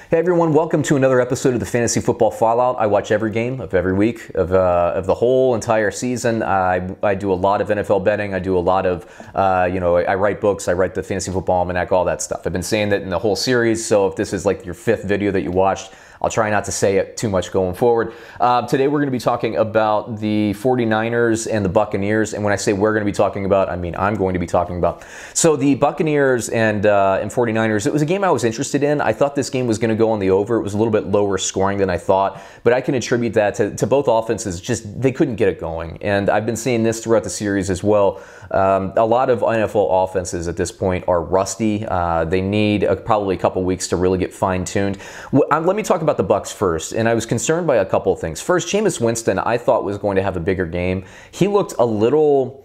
Hey everyone, welcome to another episode of the Fantasy Football Fallout. I watch every game of every week of the whole entire season. I do a lot of NFL betting. I do a lot of, I write books. I write the Fantasy Football Almanac, all that stuff. I've been saying that in the whole series, so if this is like your fifth video that you watched, I'll try not to say it too much going forward. Today we're going to be talking about the 49ers and the Buccaneers. And when I say we're going to be talking about, I mean I'm going to be talking about. So the Buccaneers and 49ers, it was a game I was interested in. I thought this game was going to go on the over. It was a little bit lower scoring than I thought. But I can attribute that to both offenses. Just they couldn't get it going. And I've been seeing this throughout the series as well. A lot of NFL offenses at this point are rusty. They need probably a couple weeks to really get fine-tuned. Let me talk about the Bucs first, and I was concerned by a couple of things. First, Jameis Winston, I thought was going to have a bigger game. He looked a little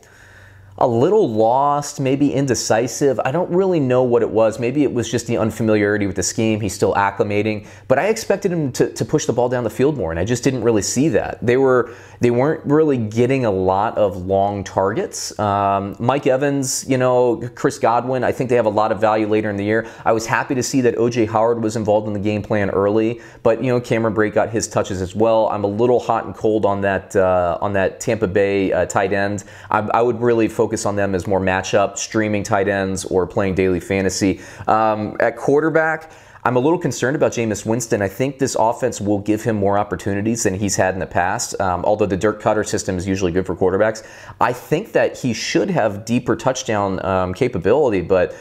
lost, maybe indecisive. I don't really know what it was. Maybe it was just the unfamiliarity with the scheme. He's still acclimating, but I expected him to push the ball down the field more, and I just didn't really see that. They weren't really getting a lot of long targets. Mike Evans, Chris Godwin, I think they have a lot of value later in the year. I was happy to see that O.J. Howard was involved in the game plan early, but Cameron Brate got his touches as well. I'm a little hot and cold on that Tampa Bay tight end. I would really focus on them as more matchup, streaming tight ends, or playing daily fantasy. At quarterback, I'm a little concerned about Jameis Winston. I think this offense will give him more opportunities than he's had in the past, although the Dirk Cutter system is usually good for quarterbacks. I think that he should have deeper touchdown capability, but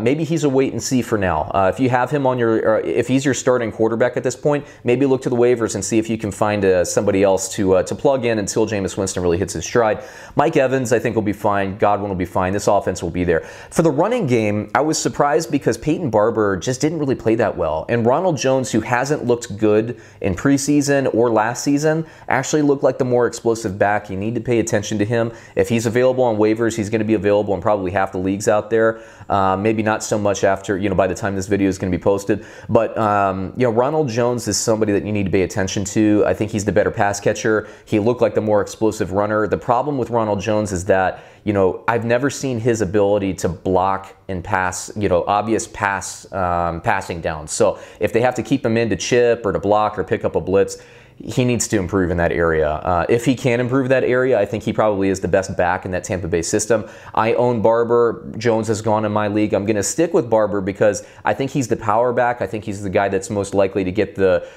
maybe he's a wait and see for now. If you have him on if he's your starting quarterback at this point, maybe look to the waivers and see if you can find somebody else to plug in until Jameis Winston really hits his stride. Mike Evans, I think, will be fine. Godwin will be fine. This offense will be there. For the running game, I was surprised because Peyton Barber just didn't really play that well. And Ronald Jones, who hasn't looked good in preseason or last season, actually looked like the more explosive back. You need to pay attention to him. If he's available on waivers, he's going to be available in probably half the leagues out there. Maybe not so much after, by the time this video is going to be posted. But, Ronald Jones is somebody that you need to pay attention to. I think he's the better pass catcher. He looked like the more explosive runner. The problem with Ronald Jones is that, I've never seen his ability to block and pass, obvious passing down. So if they have to keep him in to chip or to block or pick up a blitz, he needs to improve in that area. If he can improve that area, I think he probably is the best back in that Tampa Bay system. I own Barber. Jones has gone in my league. I'm going to stick with Barber because I think he's the power back. I think he's the guy that's most likely to get the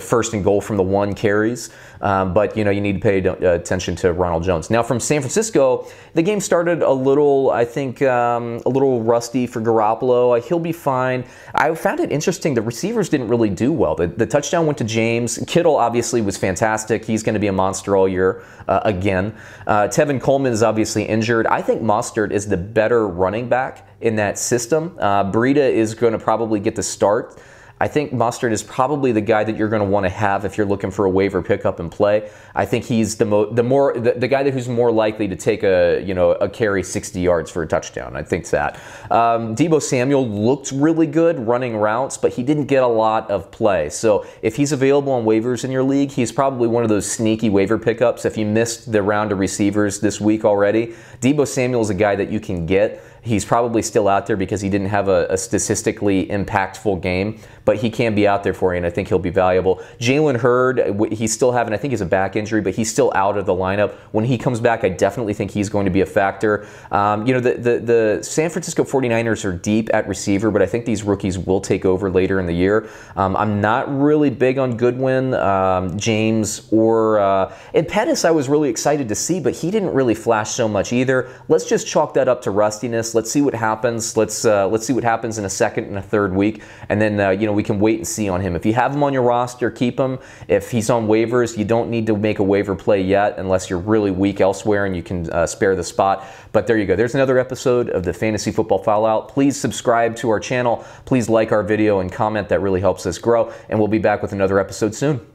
first and goal from the one carries. But you need to pay attention to Ronald Jones. Now from San Francisco, the game started a little, I think, a little rusty for Garoppolo. He'll be fine. I found it interesting. The receivers didn't really do well. The touchdown went to James. Kittle obviously was fantastic. He's going to be a monster all year again. Tevin Coleman is obviously injured. I think Mostert is the better running back in that system. Breida is going to probably get the start. I think Mostert is probably the guy that you're going to want to have if you're looking for a waiver pickup and play. I think he's the guy who's more likely to take a carry 60 yards for a touchdown. I think that. Deebo Samuel looked really good running routes, but he didn't get a lot of play. So if he's available on waivers in your league, he's probably one of those sneaky waiver pickups. If you missed the round of receivers this week already, Deebo Samuel is a guy that you can get. He's probably still out there because he didn't have a statistically impactful game, but he can be out there for you, and I think he'll be valuable. Jalen Hurd, he's still having, I think, he's a back injury, but he's still out of the lineup. When he comes back, I definitely think he's going to be a factor. The San Francisco 49ers are deep at receiver, but I think these rookies will take over later in the year. I'm not really big on Goodwin, James, and Pettis I was really excited to see, but he didn't really flash so much either. Let's just chalk that up to rustiness. Let's see what happens. Let's see what happens in a second and a third week, and then we can wait and see on him. If you have him on your roster, keep him. If he's on waivers, you don't need to make a waiver play yet unless you're really weak elsewhere and you can spare the spot. But there you go. There's another episode of the Fantasy Football Fallout. Please subscribe to our channel. Please like our video and comment. That really helps us grow. And we'll be back with another episode soon.